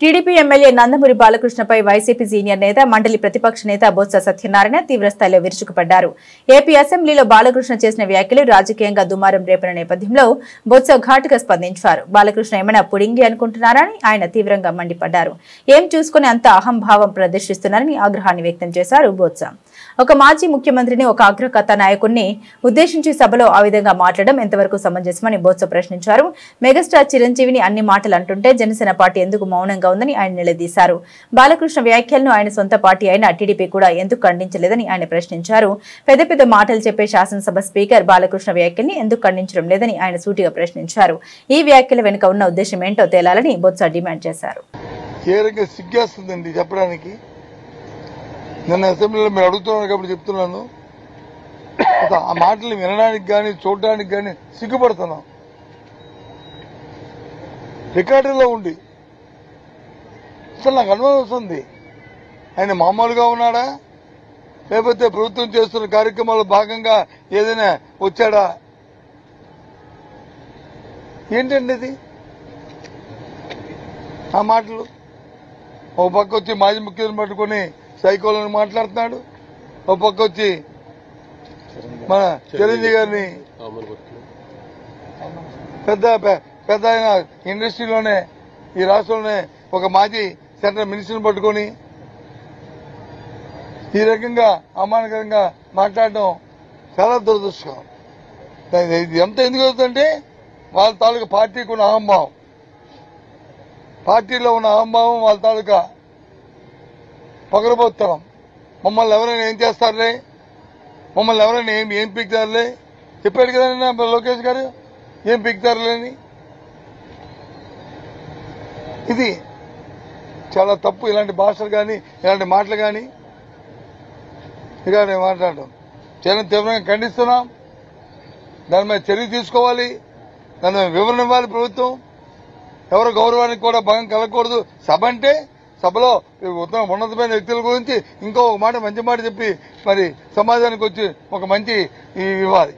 TDP MLA Nandamuri బాలకృష్ణపై YCP senior నేత మండలి ప్రతిపక్ష నేత బొత్స సత్యనారాయణ తీవ్రస్థాయిలో విరుచుకుపడ్డారు. ఏపీ అసెంబ్లీలో బాలకృష్ణ చేసిన వ్యాఖ్యలు రాజకీయంగా దుమారం రేపిన నేపథ్యంలో బొత్స ఘాటుగా స్పందించారు. బాలకృష్ణ ఏమైనా పుడింగి అనుకుంటున్నారని ఆయన తీవ్రంగా మండిపడ్డారు. ఏం చూసుకుని అంత అహంభావం ప్రదర్శిస్తున్నారని ఆగ్రహాన్ని వ్యక్తం చేశారు బొత్స. ఒక మాజీ ముఖ్యమంత్రిని, ఒక అగ్రకథ నాయకుడిని ఉద్దేశించి సభలో ఆ విధంగా మాట్లాడడం ఎంతవరకు సమంజసమని బొత్స ప్రశ్నించారు. మెగాస్టార్ చిరంజీవిని అన్ని మాటలు అంటుంటే జనసేన పార్టీ ఎందుకు మౌనంగా ఉందని ఆయన నిలదీశారు. బాలకృష్ణ వ్యాఖ్యలను ఆయన సొంత పార్టీ అయిన టీడీపీ కూడా ఎందుకు ఖండించలేదని ఆయన ప్రశ్నించారు. పెద్ద పెద్ద మాటలు చెప్పే శాసనసభ స్పీకర్ బాలకృష్ణ వ్యాఖ్యల్ని ఎందుకు ఖండించడం లేదని ఆయన సూటిగా ప్రశ్నించారు. ఈ వ్యాఖ్యల వెనుక ఉన్న ఉద్దేశం ఏంటో తేలాలని బొత్స డిమాండ్ చేశారు. నిన్న అసెంబ్లీలో మీరు అడుగుతున్నారు కాబట్టి చెప్తున్నాను. ఆ మాటలు వినడానికి కానీ చూడడానికి కానీ సిగ్గుపడుతున్నాం. రికార్డులో ఉండి అసలు నాకు అనుభవం వస్తుంది. ఆయన మామూలుగా ఉన్నాడా, లేకపోతే ప్రభుత్వం చేస్తున్న కార్యక్రమాల్లో భాగంగా ఏదైనా వచ్చాడా, ఏంటండి ఇది? ఆ మాటలు ఓ పక్క వచ్చి మాజీ ముఖ్యమంత్రిని పట్టుకుని సైకోలను మాట్లాడుతున్నాడు, ఓ పక్క వచ్చి మన చిరంజీవి గారిని పెద్ద ఆయన ఇండస్ట్రీలోనే ఈ రాష్ట్రంలోనే ఒక మాజీ సెంట్రల్ మినిస్టర్ని పట్టుకొని ఈ రకంగా అవమానకరంగా మాట్లాడడం చాలా దురదృష్టం. ఇది ఎంత ఎందుకు అవుతుందంటే వాళ్ళ తాలూకా పార్టీకి ఉన్న అహంభావం, పార్టీలో ఉన్న అహంభావం, వాళ్ళ తాలూకా పొగరబోత్తనం. మమ్మల్ని ఎవరైనా ఏం చేస్తారులే, మమ్మల్ని ఎవరైనా ఏం పీకుతారులే చెప్పాడు కదండి లోకేష్ గారు, ఏం పీకుతారులేని. ఇది చాలా తప్పు. ఇలాంటి భాషలు కానీ ఇలాంటి మాటలు కానీ ఇక మాట్లాడడం చాలా తీవ్రంగా ఖండిస్తున్నాం. దాని మీద చర్య తీసుకోవాలి, దాని మీద వివరణ ఇవ్వాలి ప్రభుత్వం. ఎవరి గౌరవానికి కూడా భంగం కలగకూడదు. సభ అంటే సభలో ఉన్నతమైన వ్యక్తుల గురించి ఇంకో మాట మంచి మాట చెప్పి మరి సమాజానికి వచ్చి ఒక మంచి ఇవ్వాలి.